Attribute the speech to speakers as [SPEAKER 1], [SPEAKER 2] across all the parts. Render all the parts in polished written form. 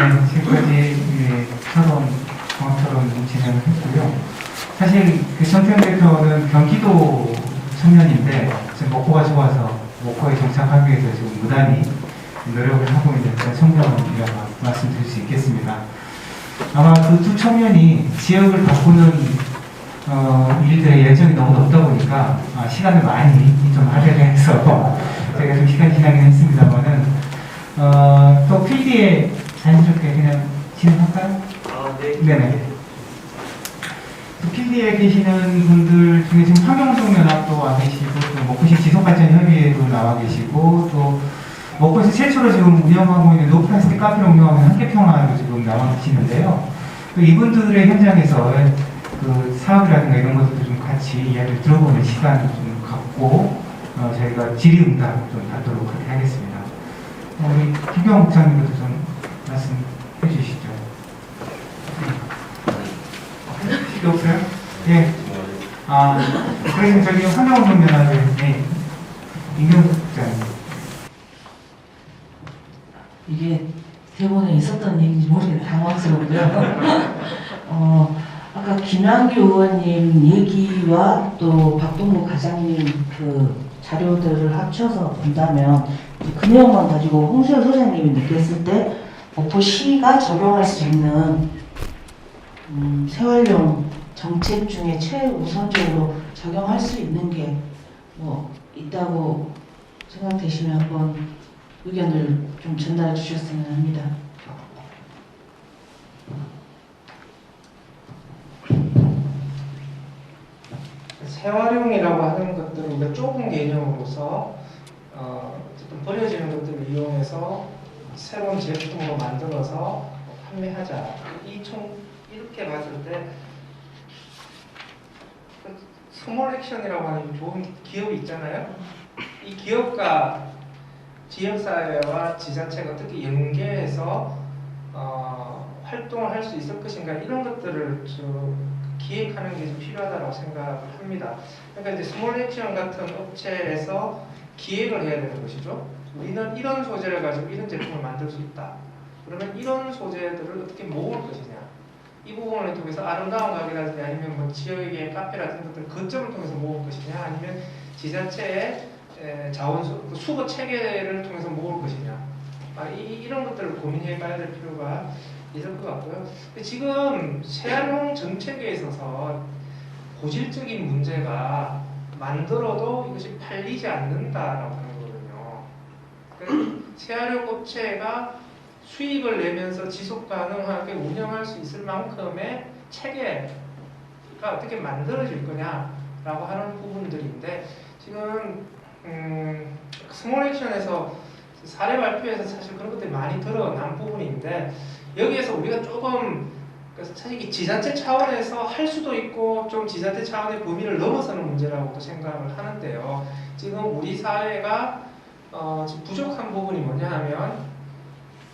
[SPEAKER 1] 네, 지금까지 토론, 종합토론 진행을 했고요. 사실 그 전태현 대표는 경기도 청년인데 지금 목포가 좋아서 목포에 정착하기 위해서 지금 무단히 노력을 하고 있는 그런 청년이라고 말씀드릴 수 있겠습니다. 아마 그 두 청년이 지역을 바꾸는 일들의 예정이 너무 높다 보니까 시간을 많이 좀 할애를 해서 제가 좀 시간이 지나긴 했습니다만은 또 필드에 자연스럽게 그냥 진행할까요?
[SPEAKER 2] 네.
[SPEAKER 1] 네네. 필드에 계시는 분들 중에 지금 환경운동연합도 와 계시고 또 목포시 지속발전협의회도 나와 계시고 또 목포에서 최초로 지금 운영하고 있는 노플라스틱 카페를 운영하는 한계평화도 지금 나와 계시는데요. 또 이분들의 현장에서 그 사업이라든가 이런 것들도 좀 같이 이야기를 들어보는 시간을 좀 갖고 저희가 질의응답 좀 하도록 그렇게 하겠습니다. 우리 김경 국장님도 좀 말씀해 주시죠. 필요 없어요? 예. 그러면 저기 환경운동연합의 임경 국장님.
[SPEAKER 3] 이게 대본에 있었던 얘기인지 모르겠는데 당황스럽고요. 아까 김한규 의원님 얘기와 또 박동국 과장님 그 자료들을 합쳐서 본다면 그 내용만 가지고 홍수열 소장님이 느꼈을 때 목포시가 적용할 수 있는 생활용 정책 중에 최우선적으로 적용할 수 있는 게 뭐 있다고 생각되시면 한번 의견을 좀 전달해 주셨으면 합니다.
[SPEAKER 2] 재활용이라고 하는 것들은 우리가 좁은 개념으로서 어쨌든 버려지는 것들을 이용해서 새로운 제품으로 만들어서 판매하자. 이렇게 봤을 때 스몰 액션이라고 하는 좋은 기업이 있잖아요. 이 기업과 지역사회와 지자체가 어떻게 연계해서 활동을 할 수 있을 것인가 이런 것들을 기획하는 게 좀 필요하다고 생각을 합니다. 그러니까 이제 스몰 액션 같은 업체에서 기획을 해야 되는 것이죠. 우리는 이런 소재를 가지고 이런 제품을 만들 수 있다. 그러면 이런 소재들을 어떻게 모을 것이냐. 이 부분을 통해서 아름다운 가게라든지 아니면 뭐 지역의 카페 같은 것들 거점을 통해서 모을 것이냐 아니면 지자체의 자원 수거 체계를 통해서 모을 것이냐 이런 것들을 고민해 봐야 될 필요가 있을 것 같고요. 지금 재활용 정책에 있어서 고질적인 문제가 만들어도 이것이 팔리지 않는다라고 하는 거거든요. 그러니까 재활용 업체가 수익을 내면서 지속 가능하게 운영할 수 있을 만큼의 체계가 어떻게 만들어질 거냐라고 하는 부분들인데 지금 스몰 액션에서 사례 발표에서 사실 그런 것들이 많이 드러난 부분인데 여기에서 우리가 조금 사실 지자체 차원에서 할 수도 있고 좀 지자체 차원의 범위를 넘어서는 문제라고도 생각을 하는데요. 지금 우리 사회가 지금 부족한 부분이 뭐냐 하면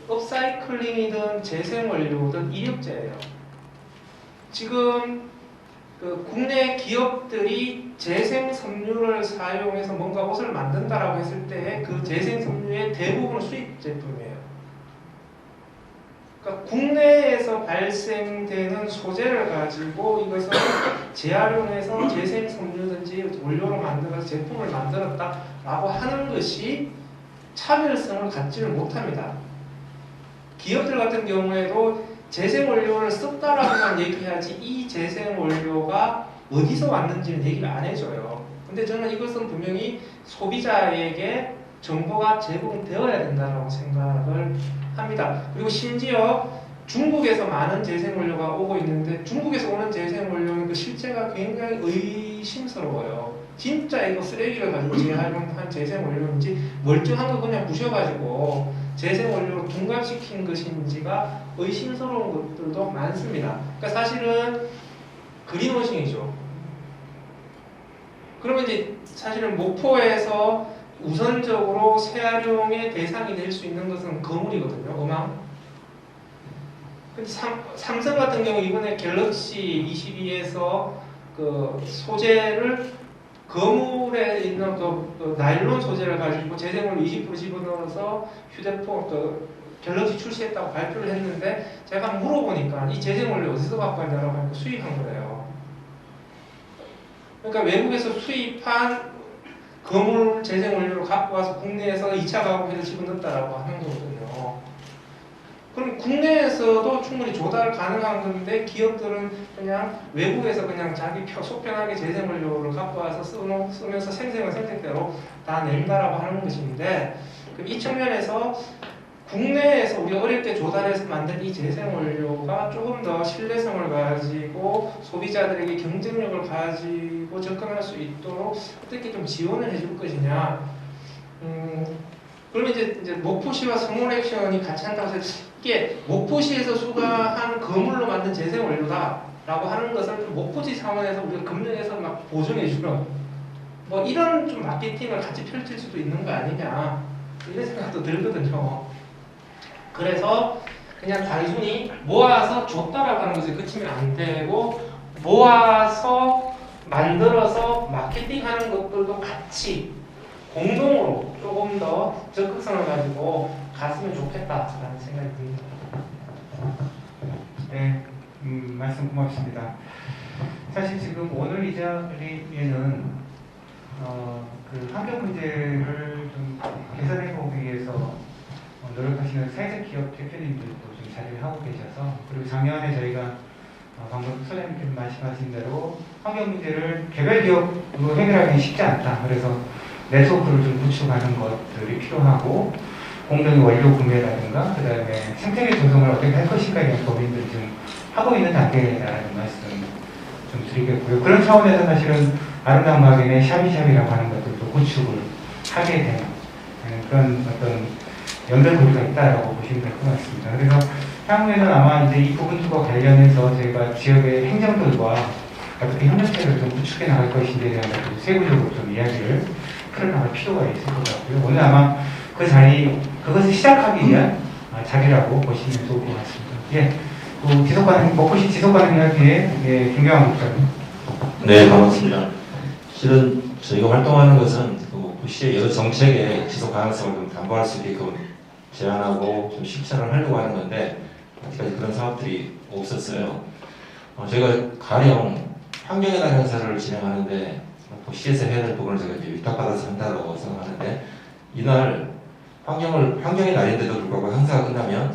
[SPEAKER 2] 업사이클링이든 재생원료든 이력제예요. 지금 그 국내 기업들이 재생섬유를 사용해서 뭔가 옷을 만든다라고 했을 때 그 재생섬유의 대부분은 수입 제품이에요. 그러니까 국내에서 발생되는 소재를 가지고 이것을 재활용해서 재생섬유든지 원료로 만들어서 제품을 만들었다라고 하는 것이 차별성을 갖지를 못합니다. 기업들 같은 경우에도 재생원료를 썼다라고만 얘기해야지 이 재생원료가 어디서 왔는지는 얘기를 안 해줘요. 근데 저는 이것은 분명히 소비자에게 정보가 제공되어야 된다고 생각을 합니다. 그리고 심지어 중국에서 많은 재생원료가 오고 있는데 중국에서 오는 재생원료는 그 실체가 굉장히 의심스러워요. 진짜 이거 쓰레기를 가지고 재활용한 재생원료인지 멀쩡한 거 그냥 부셔가지고 재생원료로 둔갑시킨 것인지가 의심스러운 것들도 많습니다. 그러니까 사실은 그린워싱이죠. 그러면 이제 사실은 목포에서 우선적으로 재활용의 대상이 될 수 있는 것은 거물이거든요. 음악. 근데 삼성 같은 경우 이번에 갤럭시 22에서 그 소재를 거물에 있는 그 나일론 소재를 가지고 재생원료 20% 집어넣어서 휴대폰 갤럭시 출시했다고 발표를 했는데 제가 물어보니까 이 재생원료 어디서 갖고 왔냐라고 하니까 수입한 거래요. 그러니까 외국에서 수입한 거물 재생원료를 갖고 와서 국내에서 2차 가공해서 집어넣었다라고 하는 거거든요. 그럼 국내에서도 충분히 조달 가능한 건데 기업들은 그냥 외국에서 그냥 자기 속편하게 재생원료를 갖고 와서 쓰면서 생생한 생색대로 다 낸다라고 하는 것인데 그럼 이 측면에서 국내에서 우리가 어릴 때 조달해서 만든 이 재생원료가 조금 더 신뢰성을 가지고 소비자들에게 경쟁력을 가지고 접근할 수 있도록 어떻게 좀 지원을 해줄 것이냐. 그러면 이제 목포시와 스몰액션이 같이 한다고 해서 이게 목포시에서 수거한 거물로 만든 재생원료다라고 하는 것을 좀 목포시 차원에서 우리가 금융에서 막 보증해주는 뭐 이런 좀 마케팅을 같이 펼칠 수도 있는 거 아니냐 이런 생각도 들거든요. 그래서 그냥 단순히 모아서 줬다라고 하는 것에 그치면 안 되고 모아서 만들어서 마케팅하는 것들도 같이 공동으로 조금 더 적극성을 가지고 갔으면 좋겠다라는 생각이 듭니다.
[SPEAKER 1] 네, 말씀 고맙습니다. 사실 지금 오늘 이 자리에는 그 환경 문제를 좀 개선해보기 위해서 노력하시는 세색 기업 대표님들도 좀 자리를 하고 계셔서 그리고 작년에 저희가 방금 소장님께서 말씀하신 대로 환경 문제를 개별 기업으로 해결하기는 쉽지 않다. 그래서 네트워크를 좀 구축하는 것들이 필요하고 공동의 원료 구매라든가 그 다음에 생태계 조성을 어떻게 할 것인가에 대한 고민들을 좀 하고 있는 단계라는 말씀 좀 드리겠고요. 그런 차원에서 사실은 아름다운 가게의 샤비샤비라고 하는 것들도 구축을 하게 되는 그런 어떤 연결고리가 있다라고 보시면 될 것 같습니다. 그래서 향후에는 아마 이제 이 부분과 관련해서 저희가 지역의 행정들과 어떻게 협력체를 좀 구축해 나갈 것인지에 대한 것들 세부적으로 좀 이야기를 풀어나갈 필요가 있을 것 같고요. 오늘 아마 그 자리, 그것을 시작하기 위한 자리라고 보시면 좋을 것 같습니다. 예, 그 지속가능, 목포시 지속가능 이야기에 예, 김경환 국장님.
[SPEAKER 4] 네, 반갑습니다. 실은 저희가 활동하는 것은 그 목포시의 여러 정책의 지속 가능성을 좀 담보할 수 있게끔 제안하고 좀 실천을 하려고 하는 건데 아직까지 그런 사업들이 없었어요. 저희가 가령 환경의 날 행사를 진행하는데 목포시에서 해야 될 부분을 제가 이제 위탁받아서 한다고 생각하는데 이날 환경의 날인데도 불구하고 행사가 끝나면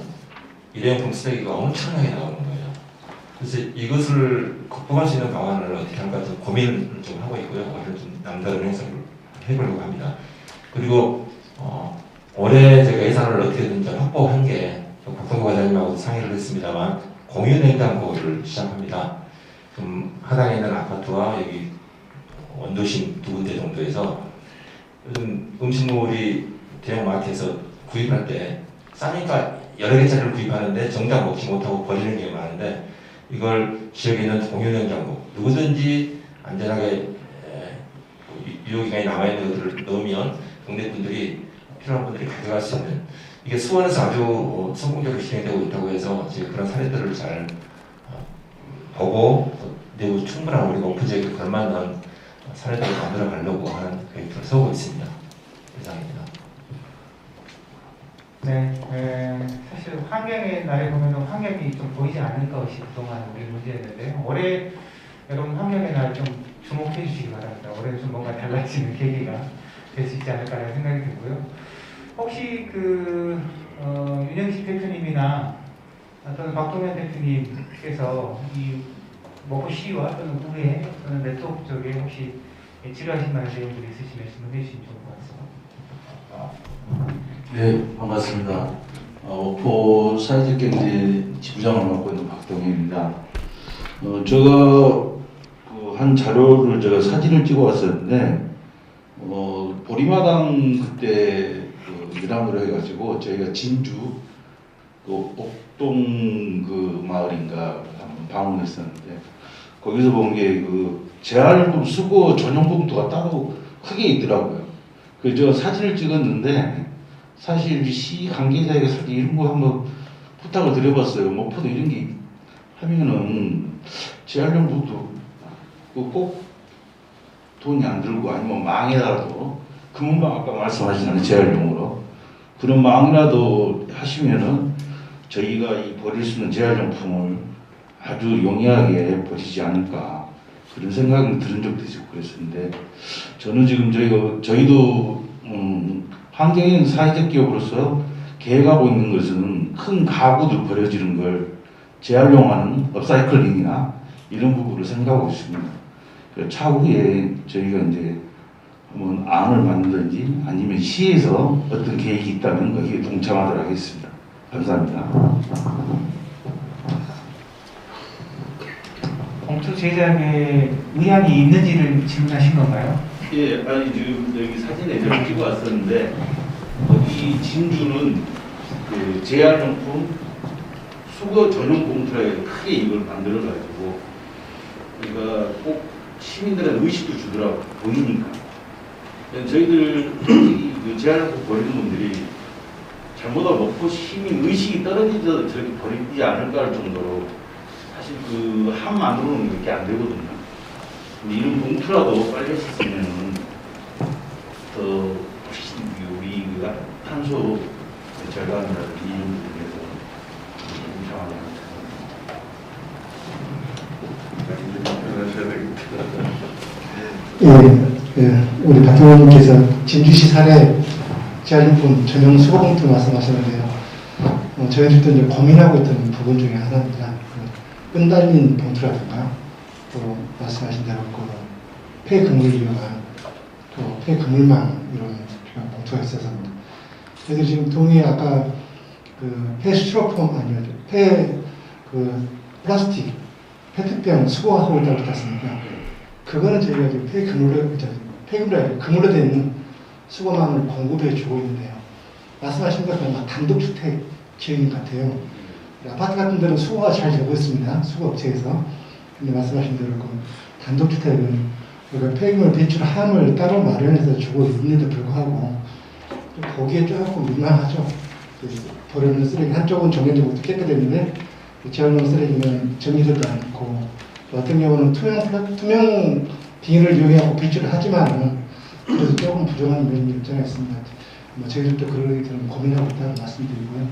[SPEAKER 4] 일회용품 쓰레기가 엄청나게 나오는 거예요. 그래서 이것을 극복할 수 있는 방안을 어떻게 할까 좀 고민을 좀 하고 있고요. 오늘 좀 남다른 행사를 해보려고 합니다. 그리고 올해 제가 예산을 어떻게든 좀 확보한 게 박동구 과장님하고 상의를 했습니다만 공유 냉장고를 시작합니다. 좀 하단에 있는 아파트와 여기 원도심 두 군데 정도에서 요즘 음식물이 대형마트에서 구입할 때 싸니까 여러 개짜리를 구입하는데 정작 먹지 못하고 버리는 게 많은데 이걸 지역에 있는 공유 냉장고 누구든지 안전하게 유효기간이 남아있는 것들을 넣으면 동네 분들이 필요한 분들이 가져갈 수 있는 이게 수원에서 아주 성공적으로 진행되고 있다고 해서 지금 그런 사례들을 잘 보고 내부 충분한 우리가 오픈지역에 걸맞는 사례들을 만들어 가려고 하는 계획을 세우고 있습니다. 이상입니다.
[SPEAKER 1] 네, 사실 환경의 날에 보면 환경이 좀 보이지 않는 것이 그동안 우리 문제였는데요. 올해 여러분 환경의 날 좀 주목해 주시기 바랍니다. 올해는 좀 뭔가 달라지는 계기가 될 수 있지 않을까라는 생각이 들고요. 혹시 윤영식 대표님이나 또는 박동현 대표님께서 이 목포시와 또는 구회 또는 네트워크 쪽에 혹시 지루하신 만한 내용들이 있으시면 질문해 주시면 좋을 것 같습니다.
[SPEAKER 5] 네, 반갑습니다. 목포 사회적경제 지부장을 맡고 있는 박동현입니다. 제가 한 자료를 제가 사진을 찍어 왔었는데 보리마당 그때 미담으로 해가지고 저희가 진주 옥동 마을인가 한번 방문했었는데 거기서 본 게 재활용 수거 전용 봉투가 따로 크게 있더라고요. 그래서 사진을 찍었는데 사실 시 관계자에게 사실 이런 거 한번 부탁을 드려봤어요. 목포도 이런 게 하면은 재활용 봉투 꼭 돈이 안 들고 아니면 망이라도 금은방 아까 말씀하시잖아요. 재활용으로 그런 망이라도 하시면은 저희가 이 버릴 수 있는 재활용품을 아주 용이하게 버리지 않을까 그런 생각은 들은 적도 있고 그랬었는데 저는 지금 저희도 환경인 사회적 기업으로서 계획하고 있는 것은 큰 가구들 버려지는 걸 재활용하는 업사이클링이나 이런 부분을 생각하고 있습니다. 차후에 저희가 이제 한번 안을 만들든지 아니면 시에서 어떤 계획이 있다면 거기에 동참하도록 하겠습니다. 감사합니다.
[SPEAKER 1] 봉투 제작에 의향이 있는지를 질문하신 건가요?
[SPEAKER 5] 예, 아니 지금 여기 사진에 좀 찍어 왔었는데 이 진주는 그 재활용품 수거 전용 봉투라 해서 크게 이걸 만들어 가지고 우리가 꼭 시민들의 의식도 주더라고 보이니까 저희들 그 재활용품 버리는 분들이 잘못을 먹고 시민 의식이 떨어지서 저렇게 버리지 않을까 할 정도로 사실 그 함만으로는 그렇게 안 되거든요. 근데 이런 봉투라도 빨리 했었으면 더 훨씬 우리 그 탄소 절감이라든지 이런 부분에서 동참하지 않을까.
[SPEAKER 6] 우리 박경원님께서 진주시 사례 재활용품 전용 수거봉투 말씀하셨는데요. 저희들도 이제 고민하고 있던 부분 중에 하나입니다. 끈 달린 봉투라든가 또 말씀하신 대로 폐그물을 이용한 또 폐그물망 이런 봉투가 있어서 저희들 지금 동의에 아까 폐스티로폼 아니요 플라스틱 페트병 수거하고 있다고 했습니까? 그거는 저희가 지금 그물로 된 수거망을 공급해 주고 있는데요. 말씀하신 것은 단독주택 지역인 것 같아요. 아파트 같은 데는 수거가 잘 되고 있습니다. 수거업체에서. 근데 말씀하신 대로 단독주택은 우리가 폐기물 배출 함을 따로 마련해서 주고 있는데도 불구하고 거기에 조금 민망하죠. 버리는 쓰레기 한쪽은 정해지고 깨끗했는데 재활용 쓰레기는 정리되지 않고 어떤 경우는 투명 비닐을 이용하고 배출을 하지만 그래서 조금 부족한 면이 없잖아 있습니다. 저희들도 그런 고민하고 있다는 말씀드리고요.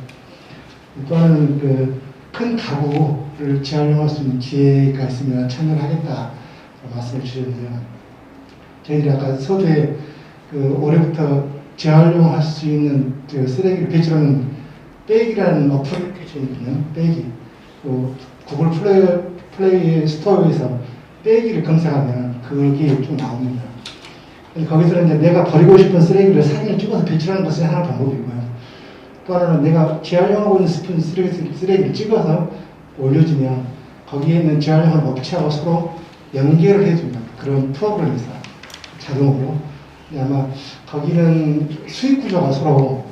[SPEAKER 6] 또 하나는 큰 가구를 재활용할 수 있는 기회가 있으면 참여를 하겠다 말씀을 주셨는데요. 저희들이 아까 서두에 올해부터 재활용할 수 있는 쓰레기를 배출하는 백이라는 어플리케이션이거든요. 백이. 구글 플레이 스토어에서 빼기를 검색하면 그게 좀 나옵니다. 거기서는 이제 내가 버리고 싶은 쓰레기를 사진을 찍어서 배출하는 것이 하나 방법이고요. 또 하나는 내가 재활용하고 있는 싶은 쓰레기를 찍어서 올려주면 거기에 있는 재활용하는 업체하고 서로 연결을 해주는 그런 프로그램이 있어요. 자동으로. 아마 거기는 수익 구조가 서로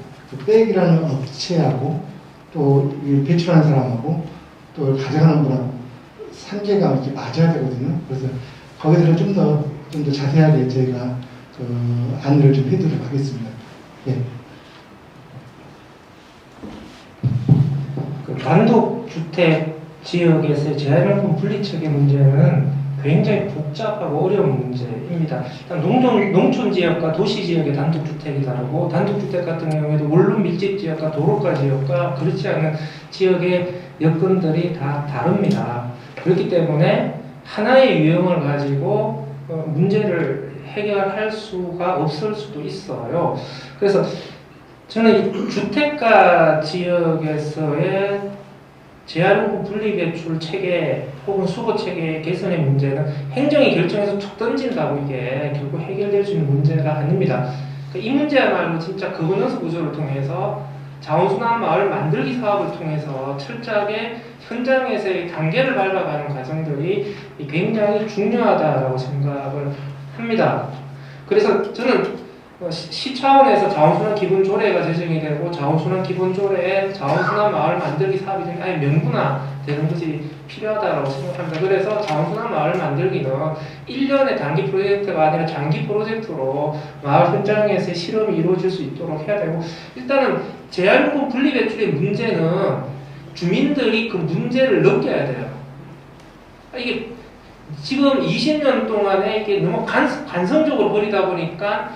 [SPEAKER 6] 백이라는 업체하고 또 배출하는 사람하고 또 가져가는 분하고 산계가 이렇게 맞아야 되거든요. 그래서 거기들은 좀 더 자세하게 저희가 안내를 좀 해드리도록 하겠습니다. 예.
[SPEAKER 2] 단독주택 지역에서의 재활용품 분리처리 문제는 굉장히 복잡하고 어려운 문제입니다. 일단 농촌 지역과 도시 지역의 단독주택이 다르고 단독주택 같은 경우에도 원룸 밀집 지역과 도로가 지역과 그렇지 않은 지역의 여건들이 다 다릅니다. 그렇기 때문에 하나의 유형을 가지고 문제를 해결할 수가 없을 수도 있어요. 그래서 저는 주택가 지역에서의 재활용품 분리배출 체계 혹은 수거 체계 개선의 문제는 행정이 결정해서 툭 던진다고 이게 결국 해결될 수 있는 문제가 아닙니다. 이 문제야말로 진짜 거버넌스 구조를 통해서 자원순환 마을 만들기 사업을 통해서 철저하게 현장에서의 단계를 밟아가는 과정들이 굉장히 중요하다고 생각을 합니다. 그래서 저는 시 차원에서 자원순환 기본 조례가 제정이 되고 자원순환 기본 조례에 자원순환 마을 만들기 사업이 좀 아예 명분화되는 것이 필요하다고 생각합니다. 그래서 자원순환 마을 만들기는 1년의 단기 프로젝트가 아니라 장기 프로젝트로 마을 현장에서 실험이 이루어질 수 있도록 해야 되고, 일단은 재활용품 분리배출의 문제는 주민들이 그 문제를 느껴야 돼요. 이게 지금 20년 동안에 이게 너무 관성적으로 버리다 보니까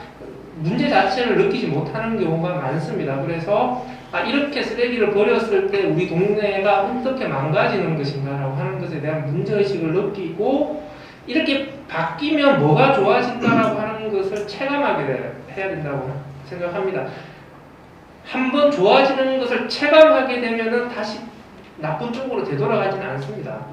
[SPEAKER 2] 문제 자체를 느끼지 못하는 경우가 많습니다. 그래서 이렇게 쓰레기를 버렸을 때 우리 동네가 어떻게 망가지는 것인가라고 하는 것에 대한 문제의식을 느끼고 이렇게 바뀌면 뭐가 좋아진다라고 하는 것을 체감하게 해야 된다고 생각합니다. 한번 좋아지는 것을 체감하게 되면은 다시 나쁜 쪽으로 되돌아가지는 않습니다.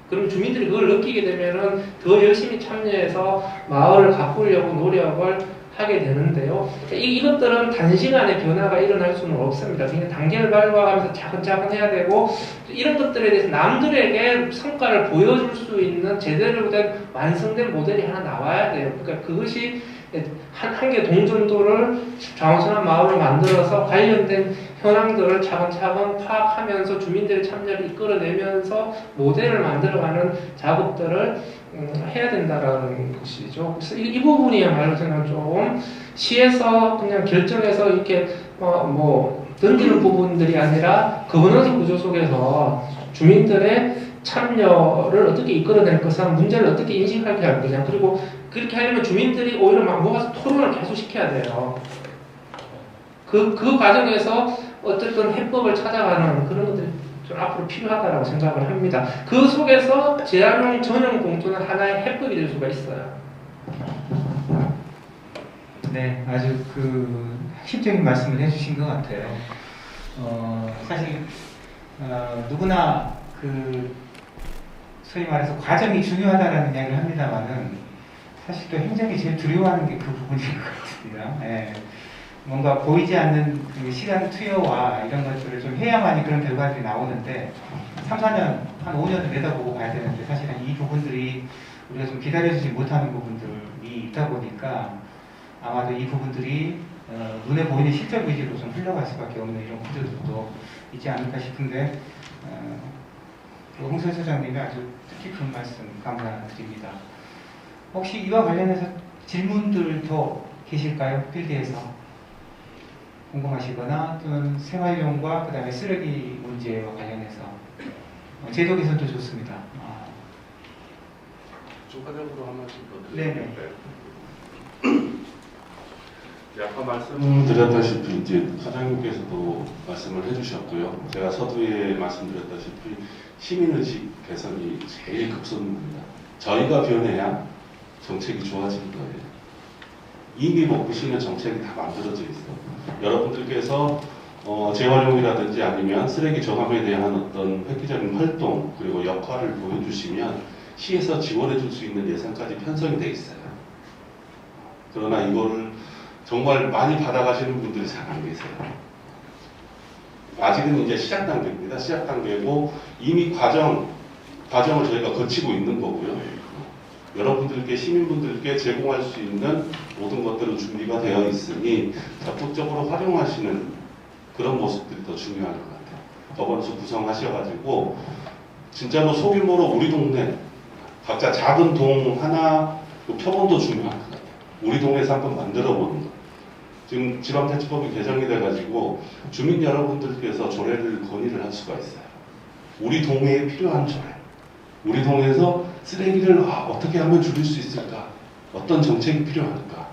[SPEAKER 2] 그럼 주민들이 그걸 느끼게 되면은 더 열심히 참여해서 마을을 가꾸려고 노력을 하게 되는데요. 이것들은 단시간에 변화가 일어날 수는 없습니다. 그냥 단계를 밟아가면서 차근차근 해야 되고 이런 것들에 대해서 남들에게 성과를 보여줄 수 있는 제대로 된 완성된 모델이 하나 나와야 돼요. 그러니까 그것이 한 개 동전도를 장원순한 마을을 만들어서 관련된 현황들을 차근차근 파악하면서 주민들의 참여를 이끌어내면서 모델을 만들어가는 작업들을 해야 된다라는 것이죠. 그래서 이 부분이야말로 저는 좀 시에서 그냥 결정해서 이렇게 던지는 부분들이 아니라 거버넌스 구조 속에서 주민들의 참여를 어떻게 이끌어낼 것이냐, 문제를 어떻게 인식하게 할 거냐, 그리고 그렇게 하려면 주민들이 오히려 막 모아서 토론을 계속 시켜야 돼요. 그 과정에서 어쨌든 해법을 찾아가는 그런 것들이 좀 앞으로 필요하다고 생각을 합니다. 그 속에서 재활용 전용 봉투는 하나의 해법이 될 수가 있어요.
[SPEAKER 1] 네, 아주 핵심적인 말씀을 해주신 것 같아요. 사실 누구나 소위 말해서 과정이 중요하다라는 이야기를 합니다만은 사실 또 행정이 제일 두려워하는 게 그 부분인 것 같습니다. 예. 뭔가 보이지 않는 그 시간 투여와 이런 것들을 좀 해야만이 그런 결과들이 나오는데 3, 4년, 한 5년을 내다보고 봐야 되는데 사실은 이 부분들이 우리가 좀 기다려주지 못하는 부분들이 있다 보니까 아마도 이 부분들이 눈에 보이는 실적 위주로 좀 흘러갈 수밖에 없는 이런 구조들도 있지 않을까 싶은데 홍선 소장님이 아주 뜻깊은 말씀 감사드립니다. 혹시 이와 관련해서 질문들 더 계실까요? 필드에서 궁금하시거나 또는 생활용과 그 다음에 쓰레기 문제와 관련해서 제도 개선도 좋습니다.
[SPEAKER 7] 추가적으로 한 말씀 더
[SPEAKER 1] 네네.
[SPEAKER 7] 아까 말씀드렸다시피 이제 사장님께서도 말씀을 해주셨고요. 제가 서두에 말씀드렸다시피 시민의식 개선이 제일 급선무입니다. 저희가 변해야 정책이 좋아지는 거예요. 이미 보시는 정책이 다 만들어져 있어. 여러분들께서 재활용이라든지 아니면 쓰레기 정합에 대한 어떤 획기적인 활동 그리고 역할을 보여주시면 시에서 지원해 줄 수 있는 예산까지 편성이 돼 있어요. 그러나 이거를 정말 많이 받아가시는 분들이 잘 안 계세요. 아직은 이제 시작 단계입니다. 시작 단계고 이미 과정을 저희가 거치고 있는 거고요. 여러분들께 시민분들께 제공할 수 있는 모든 것들은 준비가 되어 있으니 적극적으로 활용하시는 그런 모습들이 더 중요할 것 같아요. 법원수 구성하셔가지고 진짜로 소규모로 우리 동네 각자 작은 동 하나 표본도 중요할 것 같아요. 우리 동네에서 한번 만들어 보는 거. 지금 지방자치법이 개정이 돼가지고 주민 여러분들께서 조례를 건의를 할 수가 있어요. 우리 동네에 필요한 조례. 우리 동네에서 쓰레기를 어떻게 하면 줄일 수 있을까? 어떤 정책이 필요할까?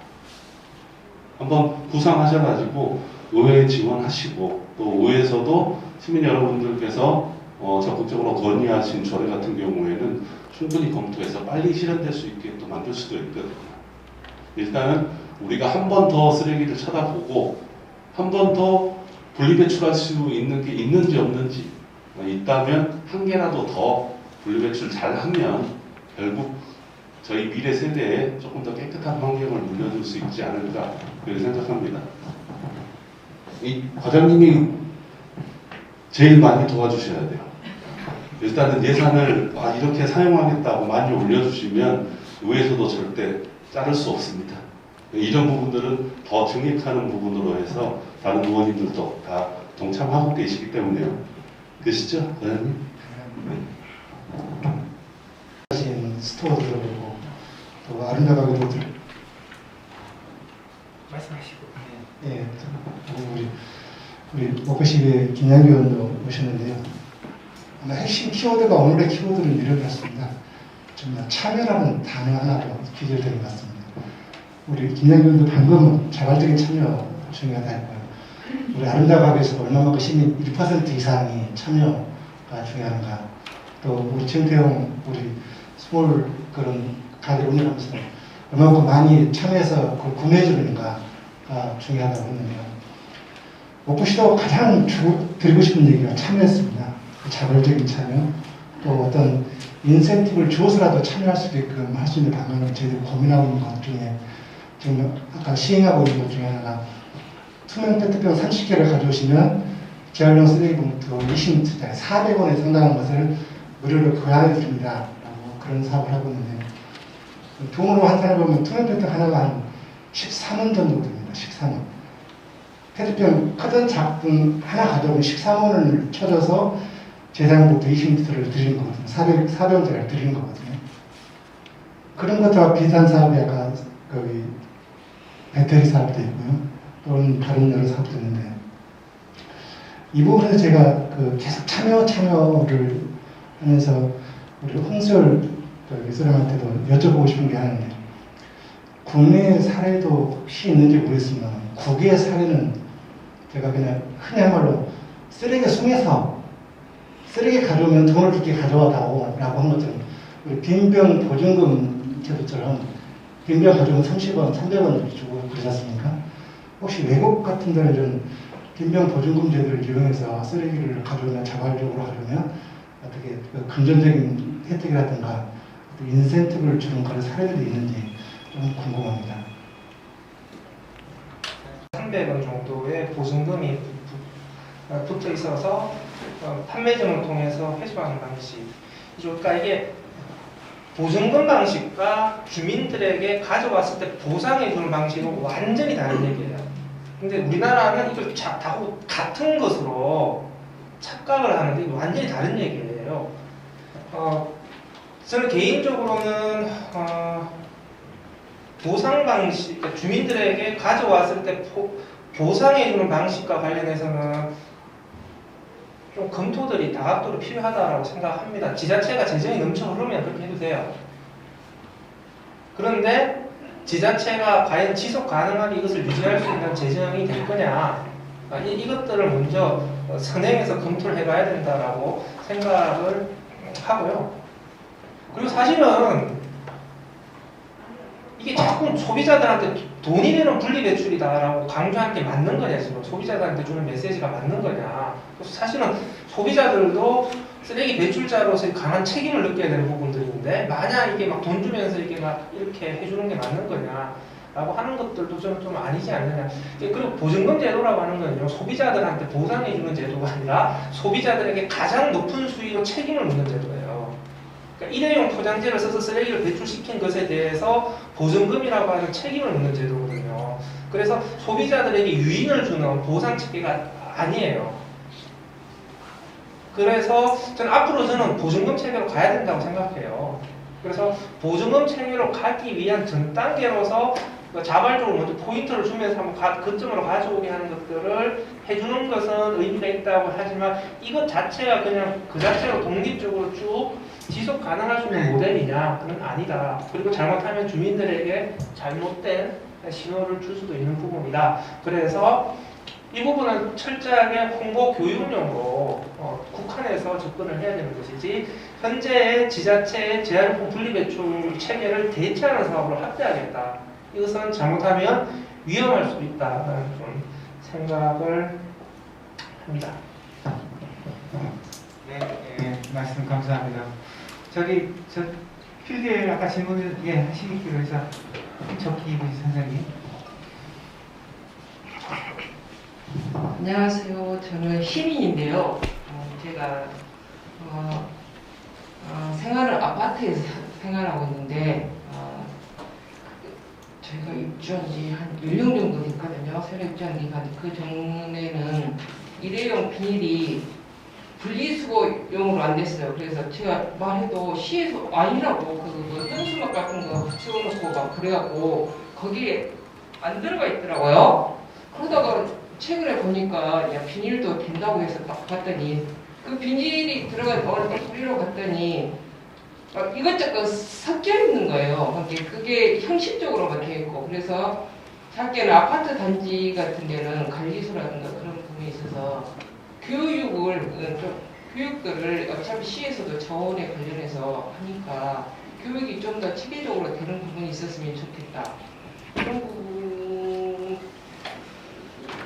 [SPEAKER 7] 한번 구상하셔가지고 의회에 지원하시고 또 의회에서도 시민 여러분들께서 적극적으로 건의하신 조례 같은 경우에는 충분히 검토해서 빨리 실현될 수 있게 또 만들 수도 있거든요. 일단은 우리가 한 번 더 쓰레기를 쳐다보고 한 번 더 분리배출할 수 있는 게 있는지 없는지 있다면 한 개라도 더 분리배출 잘 하면 결국 저희 미래 세대에 조금 더 깨끗한 환경을 물려줄 수 있지 않을까 그렇게 생각합니다. 이 과장님이 제일 많이 도와주셔야 돼요. 일단은 예산을 이렇게 사용하겠다고 많이 올려주시면 의회에서도 절대 자를 수 없습니다. 이런 부분들은 더 증액하는 부분으로 해서 다른 의원님들도 다 동참하고 계시기 때문에요. 되시죠, 과장님?
[SPEAKER 6] 스토어 들어보고 또 아름다하게도
[SPEAKER 1] 말씀하시고.
[SPEAKER 6] 예, 우리 워크숍에 김양규 의원도 오셨는데요. 아마 핵심 키워드가 오늘의 키워드를 내려놨습니다. 정말 참여라는 단어 하나로 기절되는 것 같습니다. 우리 김양균도 방금 자발적인 참여 중요하다 했고요. 우리 아름다운 가게에서 얼마만큼 시민 1% 이상이 참여가 중요한가. 또 우리 최태용 우리 스몰 그런 가게 운영하면서 얼마만큼 많이 참여해서 그걸 구매해 주는가가 중요하다고 했는데요. 오프시도 가장 드리고 싶은 얘기가 참여였습니다. 그 자발적인 참여, 또 어떤 인센티브를 주어서라도 참여할 수 있게끔 할 수 있는 방안을 저희들이 고민하고 있는 것 중에 지금 아까 시행하고 있는 것 중에 하나가 투명 페트병 30개를 가져오시면 재활용 쓰레기 봉투 20리터짜리 400원에 상당한 것을 무료로 교환해 드립니다. 라고 그런 사업을 하고 있는데 돈으로 환산해 보면 투명 페트 하나가 한 13원 정도 됩니다. 13원. 페트병 크든 작든 하나 가져오면 13원을 쳐줘서 재활용봉투 20리터를 드리는 거거든요. 400원짜리를 드리는 거거든요. 그런 것과 비슷한 사업이 아까 거기 배터리 사업도 있고요. 또는 다른 여러 사업도 있는데 이 부분에서 제가 계속 참여를 하면서 우리 홍수열 교수님한테도 여쭤보고 싶은 게 하나인데 국내 사례도 혹시 있는지 모르겠지만 국외 사례는 제가 그냥 흔히 한 말로 쓰레기 숨겨서 쓰레기 가져오면 돈을 줄게 가져와다오 라고 한 것처럼 우리 빈병 보증금 제도처럼 빈병 가져오면 30원, 300원을 주고 그러지 않습니까? 혹시 외국 같은 데는 좀 빈병 보증금 제도를 이용해서 쓰레기를 가져오면 자발적으로 가져오면 어떻게 금전적인 혜택이라든가 인센티브를 주는 그런 사례들이 있는지 좀 궁금합니다.
[SPEAKER 2] 300원 정도의 보증금이 붙어 있어서 판매점을 통해서 회수하는 방식. 그러니까 이게 보증금 방식과 주민들에게 가져왔을 때 보상해주는 방식은 완전히 다른 얘기예요. 근데 우리나라는 이걸 다 같은 것으로 착각을 하는데 이게 완전히 다른 얘기예요. 저는 개인적으로는 보상 방식, 그러니까 주민들에게 가져왔을 때 보상해주는 방식과 관련해서는 좀 검토들이 다각도로 필요하다고 생각합니다. 지자체가 재정이 넘쳐 흐르면 그렇게 해도 돼요. 그런데 지자체가 과연 지속 가능하게 이것을 유지할 수 있는 재정이 될 거냐, 이것들을 먼저 선행해서 검토를 해봐야 된다라고 생각을 하고요. 그리고 사실은 이게 자꾸 소비자들한테 돈이 되는 분리배출이다라고 강조하는 게 맞는 거냐, 지금 소비자들한테 주는 메시지가 맞는 거냐. 그래서 사실은 소비자들도 쓰레기 배출자로서의 강한 책임을 느껴야 되는 부분들인데 만약 이게 막 돈 주면서 이게 막 이렇게 해주는 게 맞는 거냐라고 하는 것들도 좀 아니지 않느냐. 그리고 보증금 제도라고 하는 거는요, 소비자들한테 보상해주는 제도가 아니라 소비자들에게 가장 높은 수위로 책임을 묻는 제도예요. 그러니까 일회용 포장재를 써서 쓰레기를 배출시킨 것에 대해서 보증금이라고 하는 책임을 묻는 제도거든요. 그래서 소비자들에게 유인을 주는 보상 체계가 아니에요. 그래서 저는 보증금 체계로 가야 된다고 생각해요. 그래서 보증금 체계로 가기 위한 전 단계로서 자발적으로 먼저 포인트를 주면서 한번 그점으로 가져오게 하는 것들을 해주는 것은 의미가 있다고 하지만 이것 자체가 그냥 그 자체로 독립적으로 쭉 지속 가능할 수 있는 모델이냐? 그건 아니다. 그리고 잘못하면 주민들에게 잘못된 신호를 줄 수도 있는 부분이다. 그래서 이 부분은 철저하게 홍보 교육용으로 국한해서 접근을 해야 되는 것이지 현재의 지자체의 재활용품 분리배출 체계를 대체하는 사업으로 확대하겠다. 이것은 잘못하면 위험할 수도 있다는 좀 생각을 합니다.
[SPEAKER 1] 네, 말씀 감사합니다. 저 필드에 아까 질문을 하시기로 해서 적기 선생님.
[SPEAKER 8] 안녕하세요. 저는 시민인데요. 제가 아파트에서 생활하고 있는데 저희가 입주한 지 한 1년 정도 됐거든요. 새로 입주한 지가. 그 전에는 일회용 비닐이 분리수거용으로 안 됐어요. 그래서 제가 말해도 시에서 아니라고 현수막 같은 거 붙여놓고 막 그래갖고 거기에 안 들어가 있더라고요. 그러다가 최근에 보니까 야 비닐도 된다고 해서 딱 봤더니 그 비닐이 들어간 어느 뿌리러 갔더니 이것저것 섞여 있는 거예요. 그게 형식적으로만 되어 있고 그래서 작게는 아파트 단지 같은 데는 관리소라든가 그런 부분에 있어서 교육들을 어차피 시에서도 자원에 관련해서 하니까 교육이 좀 더 체계적으로 되는 부분이 있었으면 좋겠다. 그런 부분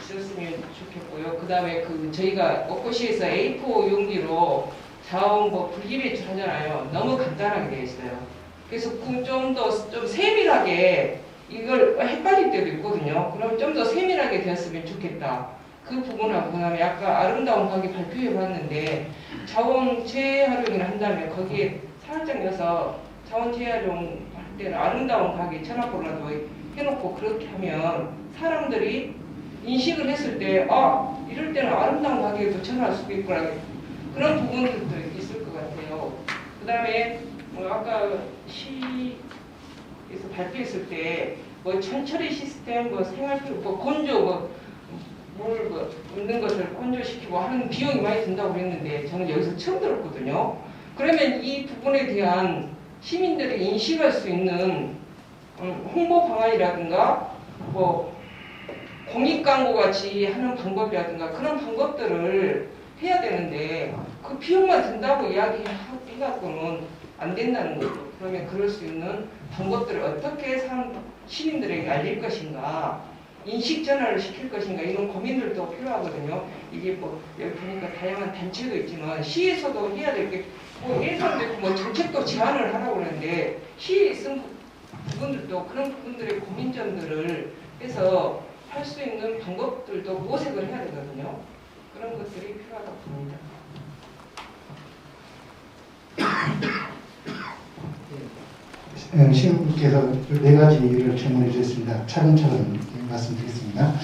[SPEAKER 8] 있었으면 좋겠고요. 그 다음에 저희가 옥고시에서 A4 용기로 자원 분리배출 하잖아요. 너무 간단하게 되어 있어요. 그래서 좀 세밀하게 이걸 헷갈릴 때도 있거든요. 그럼 좀 더 세밀하게 되었으면 좋겠다. 그 부분하고 그다음에 아까 아름다운 가게 발표해 봤는데 자원 재활용을 한다면 거기에 살짝 넣어서 자원 재활용 할 때는 아름다운 가게 전화번호라도 해놓고 그렇게 하면 사람들이 인식을 했을 때 이럴 때는 아름다운 가게에도 전화할 수도 있구나 그런 부분들도 있을 것 같아요. 그 다음에 아까 시에서 발표했을 때 천처리 시스템, 생활필요, 건조, 물 있는 것을 건조시키고 하는 비용이 많이 든다고 그랬는데 저는 여기서 처음 들었거든요. 그러면 이 부분에 대한 시민들이 인식할 수 있는 홍보 방안이라든가 공익 광고 같이 하는 방법이라든가 그런 방법들을 해야 되는데 그 비용만 든다고 이야기해갖고는 안 된다는 거죠. 그러면 그럴 수 있는 방법들을 어떻게 시민들에게 알릴 것인가, 인식 전환을 시킬 것인가 이런 고민들도 필요하거든요. 이게 여기 보니까 다양한 단체도 있지만 시에서도 해야 될 게 예산도 있고 정책도 제안을 하라고 그러는데 시에 있는 부분들도 그런 부분들의 고민점들을 해서 할 수 있는 방법들도 모색을 해야 되거든요. 그런 것들이 필요하다고 봅니다.
[SPEAKER 6] 시민께서 4가지를 질문해 주셨습니다. 차근차근 말씀드리겠습니다.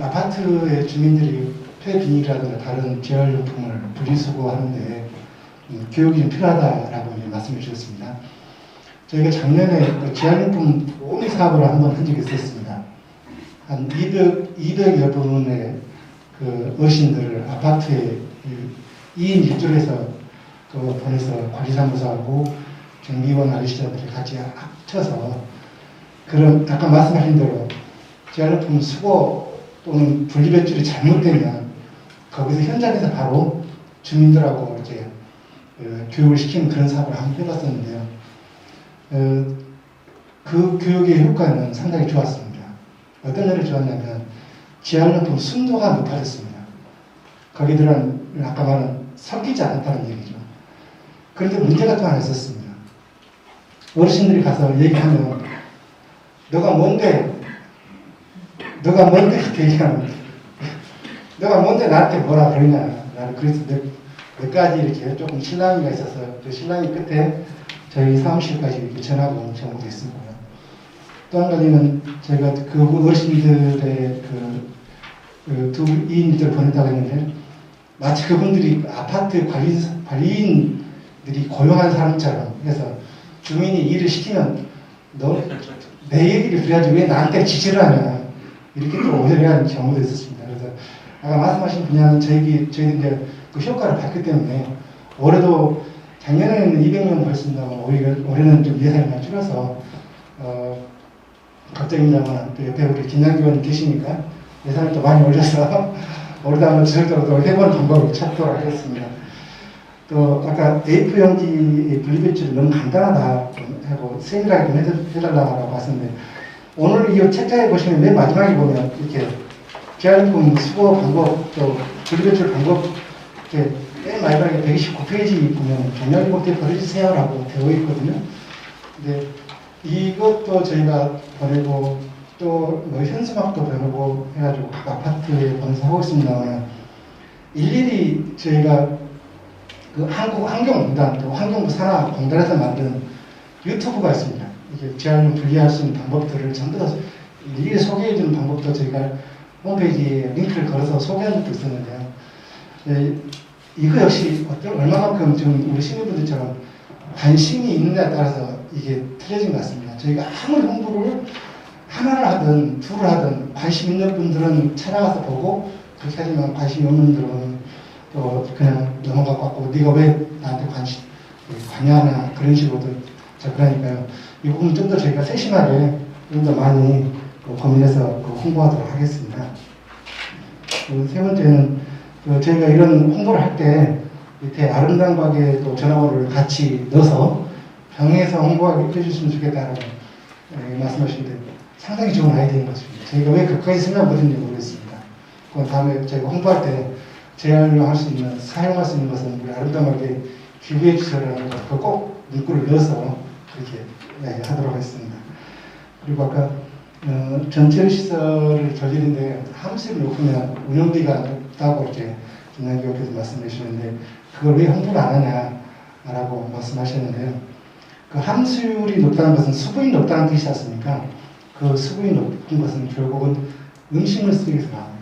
[SPEAKER 6] 아파트의 주민들이 폐비닐이라든가 다른 재활용품을 분리수거하는데 교육이 좀 필요하다라고 말씀해 주셨습니다. 저희가 작년에 재활용품 도우미 사업을 한번 한 적이 있었습니다. 한 200여 분의 어르신들을 아파트에 2인 1조에서 보내서 관리사무소하고 경비원 아저씨들이 같이 합쳐서 그런 아까 말씀하신 대로 재활용품 수거 또는 분리배출이 잘못되면 거기서 현장에서 바로 주민들하고 이렇게 교육을 시키는 그런 사업을 한번 해봤었는데요. 그 교육의 효과는 상당히 좋았습니다. 어떤 면이 좋았냐면 재활용품 순도가 높아졌습니다. 거기들은 아까 말한 섞이지 않았다는 얘기죠. 그런데 문제가 또 하나 있었습니다. 어르신들이 가서 얘기하면 너가 뭔데 이렇게 얘기하면 너가 뭔데 나한테 뭐라 그러냐. 그래서 몇 가지 이렇게 조금 실랑이가 있어서 그 실랑이 끝에 저희 사무실까지 이렇게 전화가 온 경우도 있습니다. 또 한 가지는 저희가 그 어르신들의 두 2인들을 보냈다고 했는데 마치 그분들이 아파트 관리인들이 고용한 사람처럼 해서 주민이 일을 시키면 너 내 얘기를 그래야지 왜 나한테 지시를 하냐 이렇게 또 오해하는 경우도 있었습니다. 그래서 아까 말씀하신 분야는 저희들 이제 그 효과를 봤기 때문에 올해도 작년에는 200명 벌쓴다고 올해는 좀 예산이 많이 줄여서 걱정입니다만 또 옆에 우리 김양기 의원님 계시니까 예산을 또 많이 올려서 올해도 한번 지속적으로 해보는 방법을 찾도록 하겠습니다. 또 아까 A4 용지 분리배출이 너무 간단하다 하고 세밀하게 좀 해달라고 하셨는데 오늘 이 책자에 보시면 맨 마지막에 보면 이렇게 재활용품 수거 방법 또 분리배출 방법 이렇게 맨 마지막에 129페이지 보면 종량기복대 버려주세요라고 되어 있거든요. 근데 이것도 저희가 보내고 또 현수막도 보내고 해가지고 각 아파트에 보내서 하고 있습니다만 일일이 저희가 그 한국환경공단 또 환경부 산하공단에서 만든 유튜브가 있습니다. 이게 재활용 분리할 수 있는 방법들을 전부 다 일일이 소개해주는 방법도 저희가 홈페이지에 링크를 걸어서 소개하는 것도 있었는데요. 이거 역시 얼마만큼 지금 우리 시민분들처럼 관심이 있느냐에 따라서 이게 틀려진 것 같습니다. 저희가 아무리 홍보를 하나를 하든 둘을 하든 관심 있는 분들은 찾아가서 보고 그렇게 하지만 관심이 없는 분들은 또 그냥 넘어가고 네가 왜 나한테 관여나 그런 식으로도 접근하니까요. 이 부분 좀 더 저희가 세심하게 좀 더 많이 고민해서 홍보하도록 하겠습니다. 세 번째는 저희가 이런 홍보를 할 때 밑에 아름다운 가게 또 전화번호를 같이 넣어서 병에서 홍보하게 해주시면 좋겠다라고 말씀하시는데 상당히 좋은 아이디어인 것 같습니다. 저희가 왜 그까지 생각 못했는지 모르겠습니다. 그건 다음에 저희가 홍보할 때 재활용할 수 있는, 사용할 수 있는 것은 우리 아름다운 가게 기부해 주셔라는 거 꼭 문구를 넣어서 그렇게 하도록 하겠습니다. 그리고 아까 전체 시설을 저지른데 함수를 높으면 운영비가 높다고 이렇게 김남기께서 말씀해 주시는데 그걸 왜 홍보를 안 하냐라고 말씀하셨는데요. 그 함수율이 높다는 것은 수분이 높다는 뜻이지 않습니까? 그 수분이 높은 것은 결국은 음식물 쓰레기에서 나옵니다.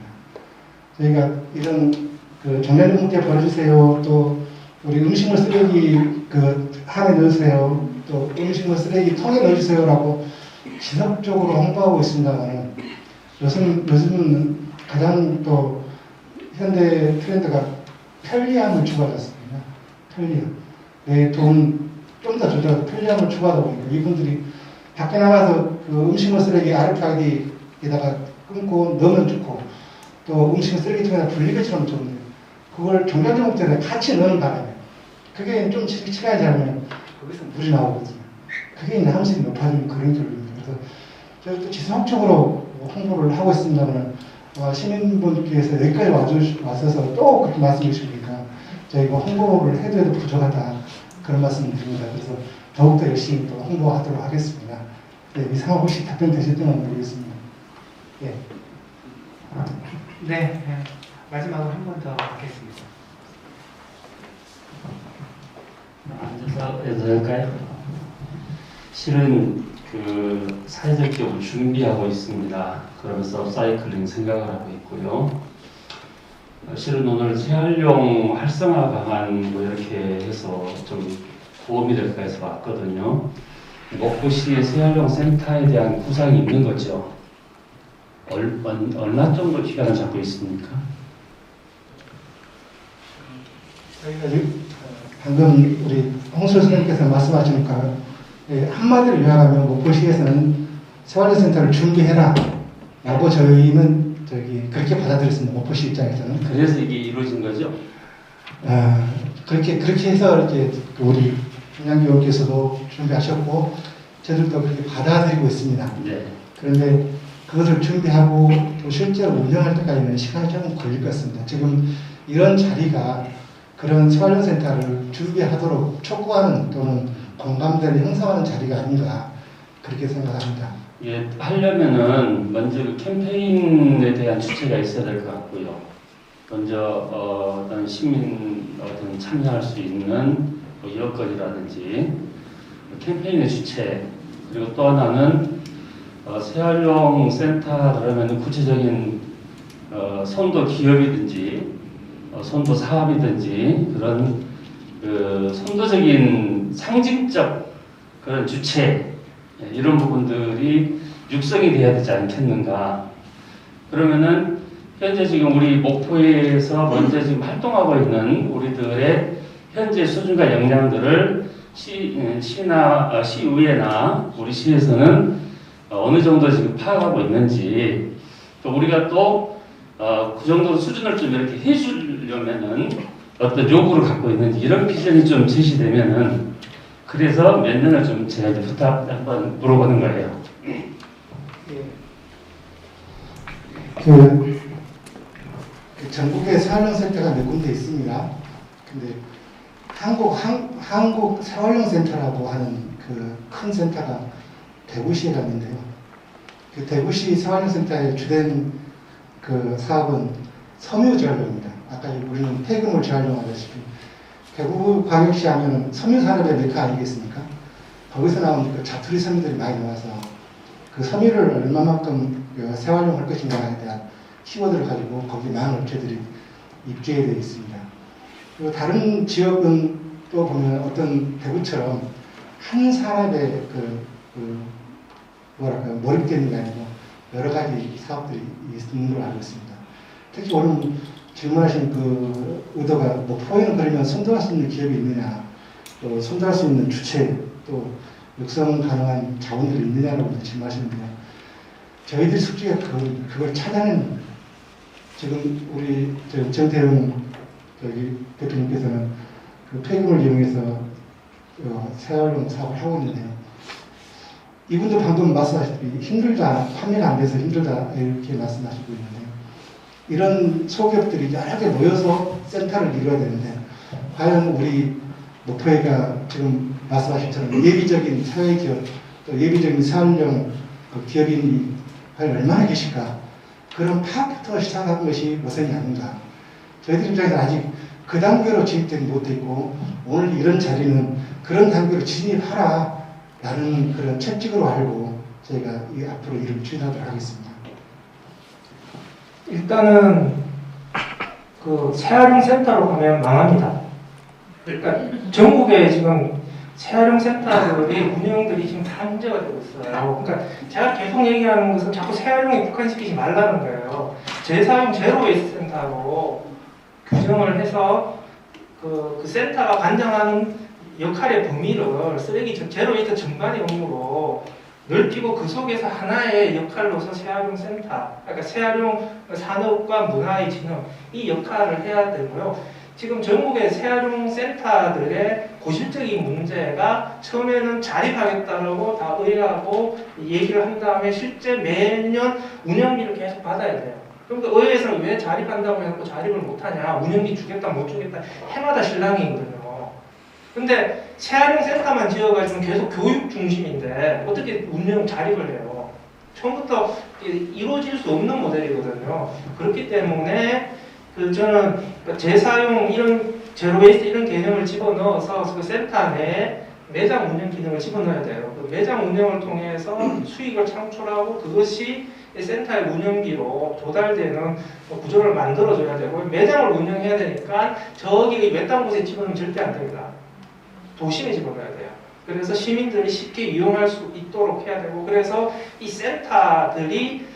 [SPEAKER 6] 저희가 이런 그 정량용 문제 버려주세요. 또 우리 음식물 쓰레기 그 함에 넣으세요. 또 음식물 쓰레기 통에 넣어주세요라고 지속적으로 홍보하고 있습니다만 요즘은 가장 또 현대 트렌드가 편리함을 추구하셨습니다. 편리함. 내 돈 좀 더 주더라도 편리함을 추구하다 보니까 이분들이 밖에 나가서 그 음식물 쓰레기 RFID에다가 끊고 넣으면 좋고 또 음식물 쓰레기통에다 분리배처럼 좋은데 그걸 종량제 목재에 같이 넣는 바람에 그게 좀 시간이 지나면 거기서 물이 나오거든요. 그게 이제 함수이 높아지는 그런 결과입니다. 그래서 저희도 지속적으로 홍보를 하고 있습니다만 시민분께서 여기까지 와셔서 또 그렇게 말씀해 주시니까 저희가 홍보를 해도 부족하다 그런 말씀을 드립니다. 그래서 더욱더 열심히 또 홍보하도록 하겠습니다. 네, 이 상황 혹시 답변 되셨던지 모르겠습니다. 예.
[SPEAKER 2] 네, 마지막으로 한 번 더 받겠습니다.
[SPEAKER 9] 앉아서 해도 될까요? 실은 그 사회적 기업을 준비하고 있습니다. 그러면서 사이클링 생각을 하고 있고요. 실은 오늘 재활용 활성화 방안 뭐 이렇게 해서 좀 도움이 될까 해서 왔거든요. 목포시의 재활용 센터에 대한 구상이 있는 거죠. 얼마 정도 기간을 잡고 있습니까?
[SPEAKER 6] 저희가 방금 우리 홍수 선생님께서 말씀하시니까 한마디를 요약하면 목포시에서는 재활용센터를 준비해라 라고 저희는 그렇게 받아들였습니다. 목포시 입장에서는.
[SPEAKER 9] 그래서 이게 이루어진 거죠?
[SPEAKER 6] 그렇게 해서 이렇게 우리 김양기 의원께서도 준비하셨고 저희들도 그렇게 받아들이고 있습니다.
[SPEAKER 9] 네.
[SPEAKER 6] 그런데 그것을 준비하고 또 실제로 운영할 때까지는 시간이 좀 걸릴 것 같습니다. 지금 이런 자리가 그런 재활용센터를 준비하도록 촉구하는 또는 공감대를 형성하는 자리가 아닌가 그렇게 생각합니다.
[SPEAKER 9] 예, 하려면은 먼저 그 캠페인에 대한 주체가 있어야 될 것 같고요. 먼저 어떤 시민 어떤 참여할 수 있는 뭐 여건이라든지 캠페인의 주체 그리고 또 하나는 재활용 센터 그러면 구체적인 선도 기업이든지 선도 사업이든지 그런 그 선도적인 상징적 그런 주체 이런 부분들이 육성이 돼야 되지 않겠는가. 그러면은 현재 지금 우리 목포에서 먼저 지금 활동하고 있는 우리들의 현재 수준과 역량들을 시의회나 우리 시에서는 어느 정도 지금 파악하고 있는지 또 우리가 또 그 정도 수준을 좀 이렇게 해주려면은 어떤 요구를 갖고 있는지 이런 비전이 좀 제시되면은 그래서 몇 년을 좀 제가 이제 부탁 한번 물어보는 거예요.
[SPEAKER 6] 그 전국에 재활용센터가 몇 군데 있습니다. 근데 한국 재활용센터라고 하는 그 큰 센터가 대구시에 갔는데요. 그 대구시 재활용센터의 주된 그 사업은 섬유 재활용입니다. 아까 우리는 폐기물 재활용하다시피 대구광역시 하면 섬유 산업의 메카 아니겠습니까? 거기서 나온 그 자투리 섬유들이 많이 나와서 그 섬유를 얼마만큼 재활용할 것인가에 대한 키워드를 가지고 거기 많은 업체들이 입주해 되어 있습니다. 그리고 다른 지역은 또 보면 어떤 대구처럼 한 사람의 뭐랄까요 몰입되는 게 아니고 여러 가지 사업들이 있는 걸 알고 있습니다. 특히 오늘 질문하신 그 의도가 목포에는 그러면 선도할 수 있는 기업이 있느냐 또 손댈 수 있는 주체, 또 육성 가능한 자원들이 있느냐라고 질문하시는데요. 저희들 숙제가 그걸 찾아내는, 지금 우리 정태영 대표님께서는 그 폐기물을 이용해서 재활용 사업을 하고 있는데요. 이분도 방금 말씀하셨듯이 힘들다, 판매가 안 돼서 힘들다 이렇게 말씀하시고 있는데요. 이런 소기업들이 여러 개 모여서 센터를 이루어야 되는데 과연 우리 목포회가 지금 말씀하신 것처럼 예비적인 사회기업, 또 예비적인 사업용 기업인이 과연 얼마나 계실까? 그런 파악부터 시작하는 것이 우선이 아닌가. 저희들 입장에서 아직 그 단계로 진입되지 못했고 오늘 이런 자리는 그런 단계로 진입하라 라는 그런 채찍으로 알고 저희가 앞으로 일을 추진하도록 하겠습니다.
[SPEAKER 2] 일단은 그 재활용 센터로 가면 망합니다. 그러니까 전국에 지금 재활용 센터들의 운영들이 지금 다 문제가 되고 있어요. 그러니까 제가 계속 얘기하는 것은 자꾸 재활용에 국한시키지 말라는 거예요. 재사용 제로 웨이스트 센터로 규정을 해서 그 센터가 관장하는 역할의 범위를 쓰레기 제로 웨이스트 전반의 업무로 넓히고 그 속에서 하나의 역할로서 재활용 센터, 그러니까 재활용 산업과 문화의 진흥 이 역할을 해야 되고요. 지금 전국의 재활용 센터들의 고질적인 문제가 처음에는 자립하겠다고 다 의뢰하고 얘기를 한 다음에 실제 매년 운영비를 계속 받아야 돼요. 그러니까 의회에서는 왜 자립한다고 해서 자립을 못하냐, 운영비 주겠다 못 주겠다 해마다 실랑이거든요. 근데 재활용 센터만 지어가지고 계속 교육 중심인데 어떻게 운영 자립을 해요? 처음부터 이루어질 수 없는 모델이거든요. 그렇기 때문에 저는 재사용 이런 제로웨이스트 이런 개념을 집어넣어서 그 센터 내에 매장 운영 기능을 집어넣어야 돼요. 그 매장 운영을 통해서 수익을 창출하고 그것이 센터의 운영비로 조달되는 구조를 만들어줘야 되고 매장을 운영해야 되니까 저기 외딴 곳에 집어넣으면 절대 안 됩니다. 도심에 집어넣어야 돼요. 그래서 시민들이 쉽게 이용할 수 있도록 해야 되고 그래서 이 센터들이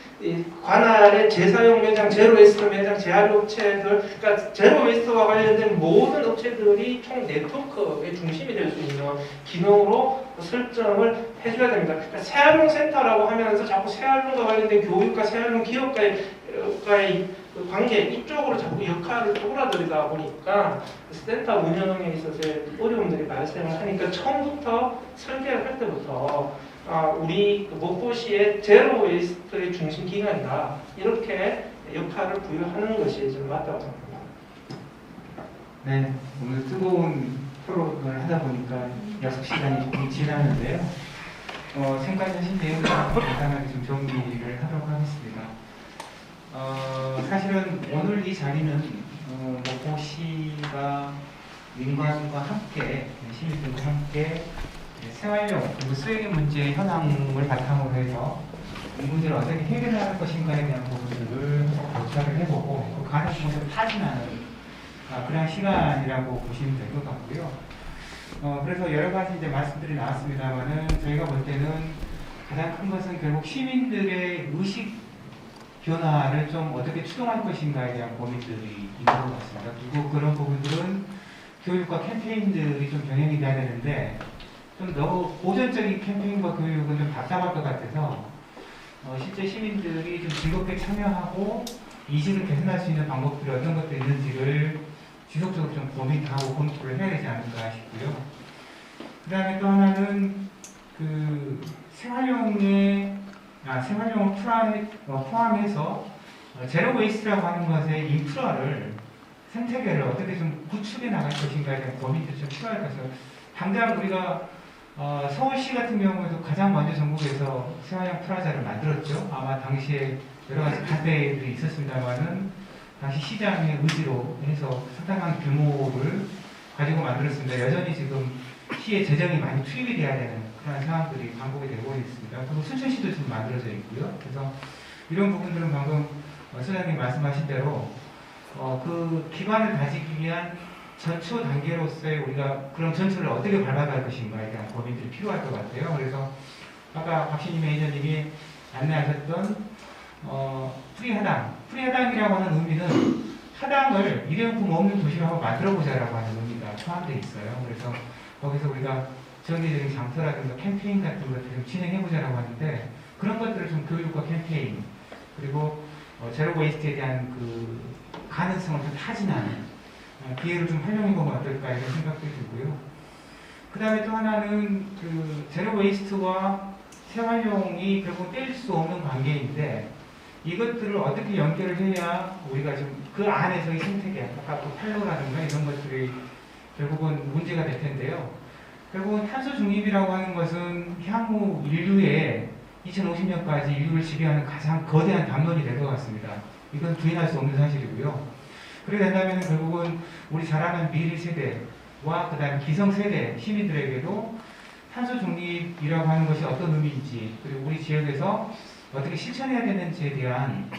[SPEAKER 2] 관할의 재사용 매장, 제로웨이스트 매장, 재활용 업체들, 그러니까 제로웨이스트와 관련된 모든 업체들이 총 네트워크의 중심이 될 수 있는 기능으로 설정을 해줘야 됩니다. 그러니까 재활용 센터라고 하면서 자꾸 재활용과 관련된 교육과 재활용 기업과의 그 관계 이쪽으로 자꾸 역할을 쪼그라들이다 보니까 센터 운영에 있어서의 어려움들이 발생을 하니까 처음부터 설계를 할 때부터 우리 목포시의 제로 웨이스트의 중심 기관이다 이렇게 역할을 부여하는 것이 좀 맞다고 생각합니다.
[SPEAKER 1] 네, 오늘 뜨거운 토론을 하다 보니까 약속 시간이 조금 지나는데요. 생각하신 내용을 간단하게 좀 정리를 하도록 하겠습니다. 사실은 오늘 이 자리는 목포시가 민관과 함께 시민들과 함께 생활용 그리고 쓰레기 문제 현황을 바탕으로 해서 이 문제를 어떻게 해결할 것인가에 대한 부분들을 조사를 해보고 그 가능성을 타진하는 그런 시간이라고 보시면 될 것 같고요. 그래서 여러 가지 이제 말씀들이 나왔습니다만은 저희가 볼 때는 가장 큰 것은 결국 시민들의 의식 변화를 좀 어떻게 추동할 것인가에 대한 고민들이 있는 것 같습니다. 그리고 그런 부분들은 교육과 캠페인들이 좀 병행이 돼야 되는데 좀 너무 고전적인 캠페인과 교육은 좀 답답할 것 같아서 실제 시민들이 좀 즐겁게 참여하고 이식을 개선할 수 있는 방법들이 어떤 것들이 있는지를 지속적으로 좀 고민하고 검토를 해야 되지 않을까 싶고요. 그 다음에 또 하나는 그 생활용을 포함해서 제로 웨이스트라고 하는 것의 인프라를 생태계를 어떻게 좀 구축해 나갈 것인가에 대한 고민들이 좀 필요할 것 같아요. 당장 우리가 서울시 같은 경우에도 가장 먼저 전국에서 생활용 프라자를 만들었죠. 아마 당시에 여러 가지 반대들이 있었습니다만은 당시 시장의 의지로 해서 상당한 규모를 가지고 만들었습니다. 여전히 지금 시의 재정이 많이 투입이 돼야 되는 그런 상황들이 반복이 되고 있습니다. 그리고 순천시도 지금 만들어져 있고요. 그래서 이런 부분들은 방금 소장님 말씀하신 대로 그 기반을 다지기 위한 전초 단계로서의 우리가 그런 전초를 어떻게 밟아갈 것인가에 대한 고민들이 필요할 것 같아요. 그래서 아까 박신임 매니저님이 안내하셨던 프리하당이라고 하는 의미는 하당을 일회용품 없는 도시로 한번 만들어보자라고 하는 의미가 포함되어 있어요. 그래서 거기서 우리가 정기적인 장터라든가 캠페인 같은 것들을 좀 진행해보자라고 하는데 그런 것들을 좀 교육과 캠페인 그리고 제로 웨이스트에 대한 그 가능성을 좀 타진하는 기회를 좀 활용해보면 어떨까 이런 생각도 들고요. 그 다음에 또 하나는 그 제로 웨이스트와 재활용이 결국 뗄 수 없는 관계인데 이것들을 어떻게 연결을 해야 우리가 좀 그 안에서의 생태계, 아까 그 팔로라든가 이런 것들이 결국은 문제가 될 텐데요. 결국은 탄소 중립이라고 하는 것은 향후 인류의 2050년까지 인류를 지배하는 가장 거대한 담론이 될 것 같습니다. 이건 부인할 수 없는 사실이고요. 그렇게 된다면 결국은 우리 자라는 미래 세대와 그 다음에 기성 세대 시민들에게도 탄소 중립이라고 하는 것이 어떤 의미인지 그리고 우리 지역에서 어떻게 실천해야 되는지에 대한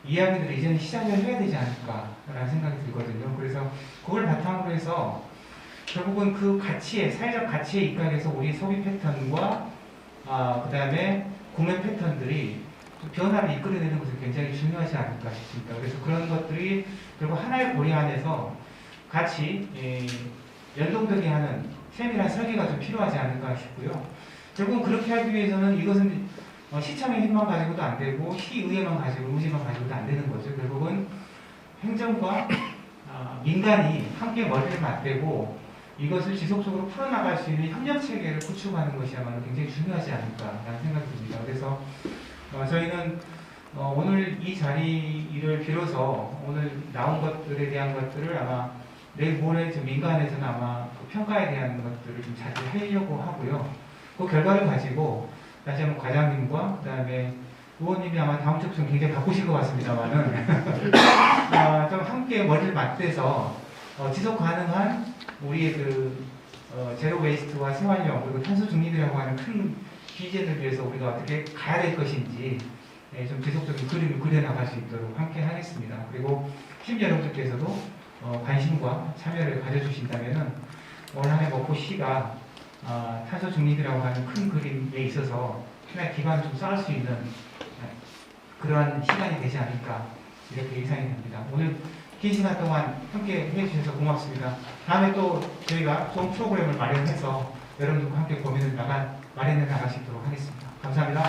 [SPEAKER 1] 이야기들을 이제는 시작을 해야 되지 않을까라는 생각이 들거든요. 그래서 그걸 바탕으로 해서 결국은 그 가치에, 사회적 가치에 입각해서 우리 소비 패턴과 그 다음에 구매 패턴들이 변화를 이끌어내는 것은 굉장히 중요하지 않을까 싶습니다. 그래서 그런 것들이 결국 하나의 고리 안에서 같이 연동되게 하는 세밀한 설계가 좀 필요하지 않을까 싶고요. 결국은 그렇게 하기 위해서는 이것은 시청의 힘만 가지고도 안 되고 시의회만 가지고 의지만 가지고도 안 되는 거죠. 결국은 행정과 민간이 함께 머리를 맞대고 이것을 지속적으로 풀어나갈 수 있는 협력 체계를 구축하는 것이야말로 굉장히 중요하지 않을까라는 생각이 듭니다. 그래서 저희는 오늘 이 자리를 빌어서 오늘 나온 것들에 대한 것들을 아마 내일 모레 좀 민간에서는 아마 그 평가에 대한 것들을 좀 자주 하려고 하고요. 그 결과를 가지고 다시 한번 과장님과 그 다음에 의원님이 아마 다음 주부터 굉장히 바쁘실 것 같습니다만은 좀 함께 머리를 맞대서 지속 가능한 우리의 그 제로 웨이스트와 생활용 그리고 탄소 중립이라고 하는 큰 비전을 위해서 우리가 어떻게 가야 될 것인지 좀 지속적인 그림을 그려나갈 수 있도록 함께 하겠습니다. 그리고 시민 여러분들께서도 관심과 참여를 가져주신다면은 올 한해 먹고시가 탄소 중립이라고 하는 큰 그림에 있어서 하나의 기반을 좀 쌓을 수 있는 그러한 시간이 되지 않을까 이렇게 예상이 됩니다. 오늘 긴 시간 동안 함께 해주셔서 고맙습니다. 다음에 또 저희가 좋은 프로그램을 마련해서 여러분들과 함께 고민을 마련해 나갈 수 있도록 하겠습니다. 감사합니다.